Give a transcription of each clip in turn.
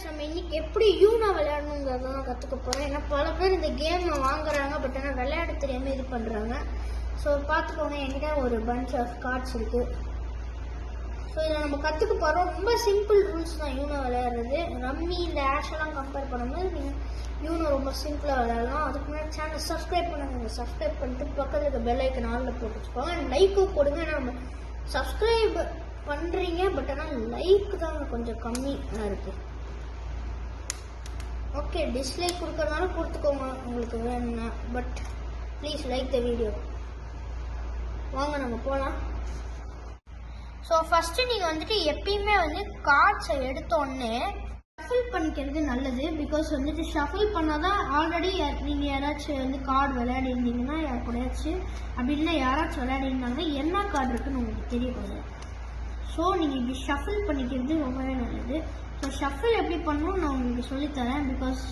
நம்ம இன்னைக்கு எப்படி யூனோ விளையாடணுங்கிறத கற்றுக்க போகிறோம். ஏன்னா பல பேர் இந்த கேமை வாங்குறாங்க, பட் ஆனால் விளையாட தெரியாமல் இது பண்ணுறாங்க. ஸோ பார்த்துக்கோங்க, என்கிட்ட ஒரு பஞ்ச் ஆஃப் கார்ட்ஸ் இருக்குது. ஸோ இதில் நம்ம கற்றுக்க போகிறோம். ரொம்ப சிம்பிள் ரூல்ஸ் தான் யூனோ விளையாடுறது. ரம்மி இந்த ஆஷெல்லாம் கம்பேர் பண்ணும்போது நீங்கள் யூனோ ரொம்ப சிம்பிளாக விளையாடலாம். அதுக்கு முன்னாடி சேனல் சப்ஸ்கிரைப் பண்ணுங்க. சப்ஸ்கிரைப் பண்ணிட்டு பக்கத்தில் இருக்க பெல் ஐக்கன் ஆலில் போட்டு வச்சுக்கோங்க. லைக்கும் கொடுங்க. ஏன்னா நம்ம சப்ஸ்கிரைப் பண்ணுறீங்க, பட் ஆனால் லைக் தான் கொஞ்சம் கம்மியாக இருக்குது. ஓகே, டிஸ்லைக் கொடுக்கறதுனால கொடுத்துக்கோங்க உங்களுக்கு வேணும்னா, but please like the video. வாங்க நம்ம போகலாம். ஸோ ஃபஸ்ட்டு நீங்கள் வந்துட்டு எப்பயுமே வந்து கார்ட்ஸை எடுத்தோடனே ஷஃபில் பண்ணிக்கிறது நல்லது. பிகாஸ் வந்துட்டு ஷஃபில் பண்ணால் தான் ஆல்ரெடி நீங்கள் யாராச்சும் வந்து கார்டு விளையாடிருந்தீங்கன்னா யார் கூடயாச்சும், அப்படி இல்லைன்னா யாராச்சும் விளையாடிருந்தாங்கன்னா என்ன கார்டு இருக்குன்னு உங்களுக்கு தெரியக்கூடாது. ஸோ நீங்கள் இப்படி ஷஃபில் பண்ணிக்கிறது ரொம்பவே நல்லது. ஸோ ஷஃபில் எப்படி பண்ணணும் நான் உங்களுக்கு சொல்லித்தரேன். பிகாஸ்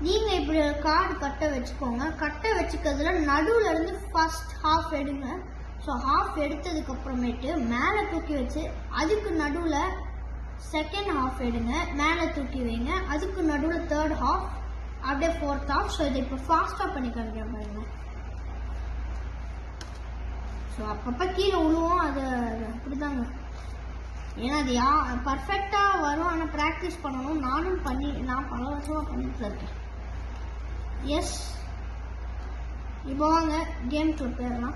நீங்கள் இப்படி கார்டு கட்டை வச்சுக்கோங்க. கட்டை வச்சுக்கிறதுல நடுவில் இருந்து ஃபர்ஸ்ட் ஹாஃப் எடுங்க. ஸோ ஹாஃப் எடுத்ததுக்கப்புறமேட்டு மேலே தூக்கி வச்சு அதுக்கு நடுவில் செகண்ட் ஹாஃப் எடுங்க, மேலே தூக்கி வைங்க. அதுக்கு நடுவில் தேர்ட் ஹாஃப், அப்படியே ஃபோர்த் ஹாஃப். ஸோ இதை இப்போ ஃபாஸ்ட்டாக பண்ணி காமிக்கிறேன் பாருங்க. ஸோ அப்பப்போ கீழே விழுவோம், அது அப்படிதாங்க. ஏன்னா அது பர்ஃபெக்டாக வரும், ஆனால் ப்ராக்டிஸ் பண்ணணும். நான் பல வருஷமாக பண்ணிட்டு இருக்கேன். எஸ், இப்போ வாங்க கேம்க்கு போயிடலாம்.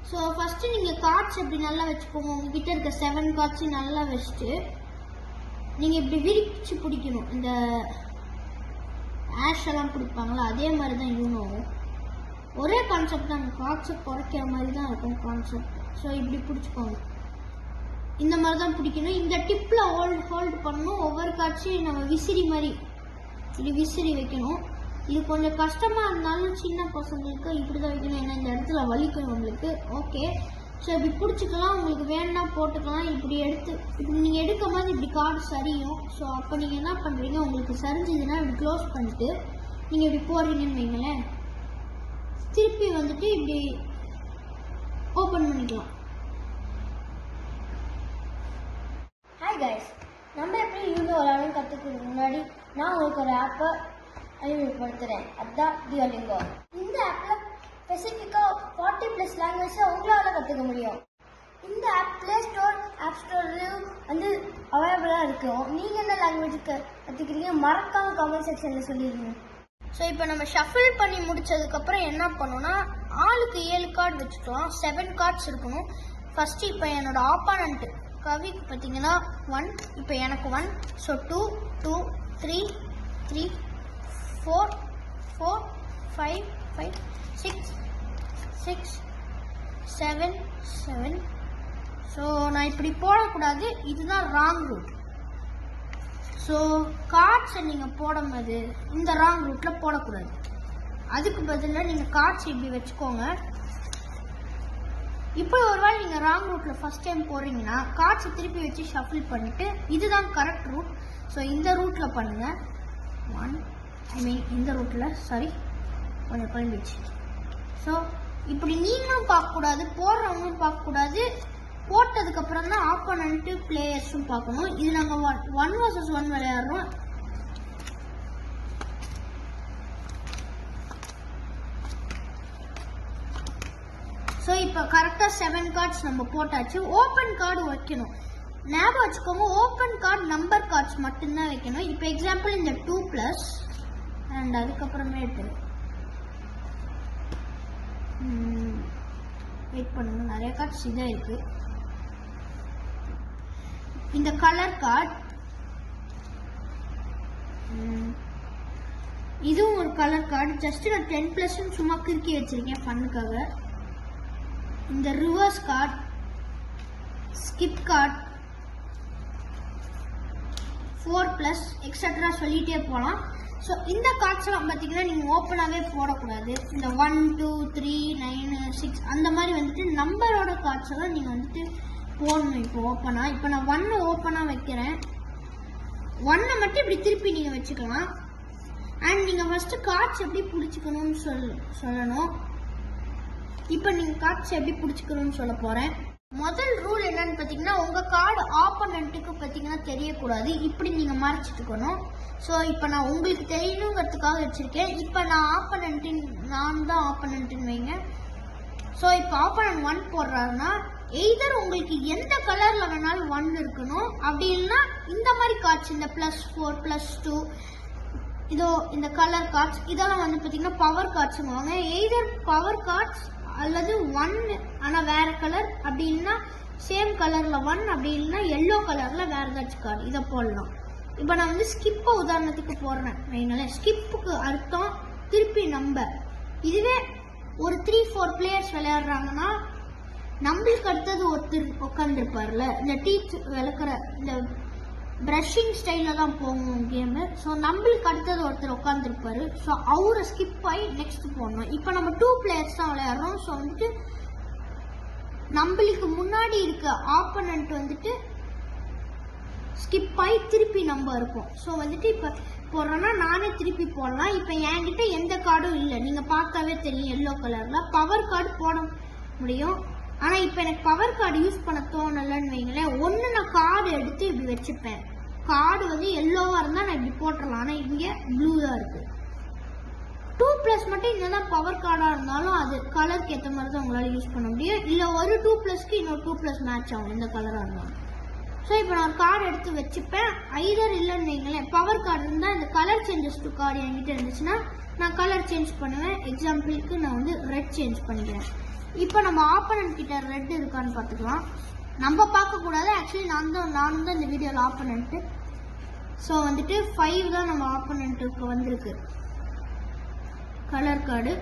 ஸோ ஃபஸ்ட்டு நீங்கள் கார்ட்ஸ் எப்படி நல்லா வச்சுக்கோங்க. உங்ககிட்ட இருக்க 7 கார்ட்ஸையும் நல்லா வச்சுட்டு நீங்கள் இப்படி விரிச்சு பிடிக்கணும். இந்த ஆஷ் எல்லாம் பிடிப்பாங்களா, அதே மாதிரி தான் யூனோவும். ஒரே கான்செப்ட் தான், கார்ட்ஸை குறைக்கிற மாதிரி தான் இருக்கும் கான்செப்ட். ஸோ இப்படி பிடிச்சிக்கோங்க. இந்த மாதிரி தான் பிடிக்கணும். இந்த டிப்பில் ஹோல்டு பண்ணணும். ஒவ்வொரு காட்சியும் நம்ம விசிறி மாதிரி இப்படி விசிறி வைக்கணும். இது கொஞ்சம் கஷ்டமாக இருந்தாலும் சின்ன பசங்களுக்கு இப்படி தான் வைக்கணும். ஏன்னா இந்த இடத்துல வலிக்கும் நம்மளுக்கு. ஓகே, ஸோ இப்படி பிடிச்சிக்கலாம். உங்களுக்கு வேணும்னா போட்டுக்கலாம். இப்படி நீங்கள் எடுக்கும் போது இப்படி கார்டு சரியும். ஸோ அப்போ நீங்கள் என்ன பண்ணுறீங்க, உங்களுக்கு சரிஞ்சதுன்னா இப்படி க்ளோஸ் பண்ணிட்டு நீங்கள் இப்படி போடுறீங்கன்னு வைங்களேன். திருப்பி வந்துட்டு இப்படி ஓப்பன் பண்ணிக்கலாம். ஹாய் கைஸ், நம்ம எப்படி யூனோ விளையாடணும் கற்றுக்கிறதுக்கு முன்னாடி நான் உங்களுக்கு ஒரு ஆப்பை அறிமுகப்படுத்துகிறேன். அதுதான் டியோலிங்கோ. இந்த ஆப்பில் ஸ்பெசிஃபிக்காக 40+ லாங்குவேஜை உங்களால் கற்றுக்க முடியும். இந்த ஆப் ப்ளே ஸ்டோர், ஆப் ஸ்டோர்லையும் வந்து அவைலபிளாக இருக்கும். நீங்கள் என்ன லாங்குவேஜுக்கு கற்றுக்கிறீங்க மறக்காமல் கமெண்ட் செக்ஷனில் சொல்லிடுங்க. ஸோ இப்போ நம்ம ஷஃபில் பண்ணி முடித்ததுக்கப்புறம் என்ன பண்ணோன்னா, ஆளுக்கு 7 கார்டு வச்சுக்கலாம். 7 கார்ட்ஸ் இருக்கணும். ஃபஸ்ட்டு இப்போ என்னோட ஆப்போனண்ட் கவிக்கு பார்த்தீங்கன்னா 1, இப்போ எனக்கு 1. ஸோ 2, 2, 3, 3, 4, 4, 5, 5, 6, 6, 7, 7. ஸோ நான் இப்படி போடக்கூடாது, இதுதான் ராங் ரூட். ஸோ கார்ட்ஸை நீங்கள் போடும்போது இந்த ராங் ரூட்டில் போடக்கூடாது. அதுக்கு பதிலாக நீங்கள் கார்ட்ஸ் இப்படி வச்சுக்கோங்க. இப்போ ஒருவேளை நீங்கள் ராங் ரூட்டில் ஃபஸ்ட் டைம் போடுறீங்கன்னா கார்ட்ஸை திருப்பி வச்சு ஷஃபில் பண்ணிவிட்டு இதுதான் கரெக்ட் ரூட். ஸோ இந்த ரூட்டில் பண்ணுங்கள். இந்த ரூட்டில் கொஞ்சம் குழம்பிடுச்சு. ஸோ இப்படி நீங்களும் பார்க்கக்கூடாது, போடுறவங்களும் பார்க்கக்கூடாது. போட்டதுக்கப்புறம் தான் ஆப்போனண்ட்டு பிளேயர்ஸும் பார்க்கணும். இது நாங்கள் 1 vs 1 விளையாடுறோம். ஸோ இப்போ கரெக்டாக 7 கார்ட்ஸ் நம்ம போட்டாச்சு. ஓப்பன் கார்டு வைக்கணும். ஞாபகம் வச்சுக்கோங்க, ஓப்பன் கார்டு நம்பர் கார்ட்ஸ் மட்டும்தான் வைக்கணும். இப்போ எக்ஸாம்பிள் இந்த 2+ அண்ட் அதுக்கப்புறமேட்டு வெயிட் பண்ணுங்க, நிறைய கார்ட்ஸ் இதாக இருக்குது. இந்த கலர் கார்டு, இதுவும் ஒரு கலர் கார்டு. ஜஸ்ட் நான் 10+ சும்மா கிறுக்கி வச்சிருக்கேன் ஃபன்னுக்காக. இந்த reverse card, skip card, 4+ extra சொல்லிட்டே போகலாம். ஸோ இந்த கார்ட்ஸ்லாம் பார்த்தீங்கன்னா நீங்கள் ஓப்பனாகவே போடக்கூடாது. இந்த 1, 2, 3, 9, 6 அந்த மாதிரி வந்துட்டு நம்பரோட கார்ட்ஸ் எல்லாம் நீங்கள் வந்துட்டு போடணும். இப்போ ஓப்பனாக, இப்போ நான் 1 ஓப்பனாக வைக்கிறேன். 1 மட்டும் இப்படி திருப்பி நீங்கள் வச்சுக்கலாம். அண்ட் நீங்கள் ஃபஸ்ட்டு கார்ட்ஸ் எப்படி பிடிச்சிக்கணும்னு சொல்லணும். இப்போ நீங்கள் கார்ட்ஸ் எப்படி பிடிச்சிக்கணும்னு சொல்ல போகிறேன். முதல் ரூல் என்னன்னு பார்த்தீங்கன்னா உங்கள் கார்டு ஆப்போனண்ட்டுக்கு பார்த்தீங்கன்னா தெரியக்கூடாது. இப்படி நீங்கள் மறைச்சிட்டுக்கணும். ஸோ இப்போ நான் உங்களுக்கு தெரியணுங்கிறதுக்காக வச்சுருக்கேன். இப்போ நான் தான் ஆப்போனண்ட்டுன்னு வைங்க. ஸோ இப்போ ஆப்போனண்ட் 1 போடுறாருன்னா எய்தர் உங்களுக்கு எந்த கலரில் வேணாலும் 1 இருக்கணும். அப்படி இல்லைன்னா இந்த மாதிரி கார்ட்ஸ், இந்த +4 +2 இதோ இந்த கலர் கார்ட்ஸ் இதெல்லாம் வந்து பார்த்தீங்கன்னா பவர் கார்ட்ஸுங்குவாங்க. எய்தர் பவர் கார்ட்ஸ் அல்லது 1 ஆனால் வேற கலர், அப்படி இல்லைன்னா சேம் கலரில் 1, அப்படி இல்லைன்னா எல்லோ கலரில் வேற ஏதாச்சும் கார்டு இதை போடலாம். இப்போ நான் வந்து ஸ்கிப்பை உதாரணத்துக்கு போடுறேன் வைங்களேன். ஸ்கிப்புக்கு அர்த்தம் திருப்பி நம்பர். இதுவே ஒரு 3-4 பிளேயர்ஸ் விளையாடுறாங்கன்னா நம்மளுக்கு அடுத்தது ஒருத்தர் உட்காந்துருப்பார்ல, இந்த டீத் விளக்குற இந்த ப்ரஷிங் ஸ்டைலில் தான் போகும் கேமு. ஸோ நம்மளுக்கு அடுத்தது ஒருத்தர் உட்காந்துருப்பாரு. ஸோ அவரை ஸ்கிப் ஆகி நெக்ஸ்ட் போடணும். இப்போ நம்ம 2 பிளேயர்ஸ் தான் விளையாடுறோம். ஸோ வந்துட்டு நம்மளுக்கு முன்னாடி இருக்க ஆப்போனண்ட் வந்துட்டு ஸ்கிப் ஆகி திருப்பி நம்ம இருப்போம். ஸோ வந்துட்டு இப்போ போடுறோன்னா நானே திருப்பி போடலாம். இப்போ என்கிட்ட எந்த கார்டும் இல்லை, நீங்கள் பார்த்தாவே தெரியும் எல்லோ கலரில். பவர் கார்டு போட முடியும். ஆனால் இப்போ எனக்கு பவர் கார்டு யூஸ் பண்ண தோணலைன்னு வைங்களேன். ஒன்று நான் கார்டு எடுத்து இப்படி வச்சுப்பேன். கார்டு வந்து எல்லோவாக இருந்தால் நான் இப்படி போட்டுடலாம். ஆனால் இங்கே ப்ளூவாக இருக்குது. 2+ மட்டும் என்னதான் பவர் கார்டாக இருந்தாலும் அது கலருக்கு ஏற்ற மாதிரி தான் உங்களால் யூஸ் பண்ண முடியும். இல்லை ஒரு 2+க்கு இன்னொரு 2+ மேட்ச் ஆகும் எந்த கலராக இருந்தாலும். ஸோ இப்போ நான் ஒரு கார்டு எடுத்து வச்சுப்பேன். ஐதர் இல்லைன்னு வைங்களேன், பவர் கார்டு இருந்தால் இந்த கலர் சேஞ்சஸ் டு கார்டு என்கிட்ட இருந்துச்சுன்னா நான் கலர் சேஞ்ச் பண்ணுவேன். எக்ஸாம்பிளுக்கு நான் வந்து ரெட் சேஞ்ச் பண்ணிக்கிறேன். இப்போ நம்ம ஆப்போனண்ட் கிட்ட ரெட் இருக்கான்னு பார்த்துக்கலாம். நம்ம பார்க்கக்கூடாது, ஆக்சுவலி நானும் தான் இந்த வீடியோவில் ஆப்போனண்ட்டு. ஸோ வந்துட்டு 5 தான் நம்ம ஆப்போனண்ட்டுக்கு வந்திருக்கு கலர் கார்டு.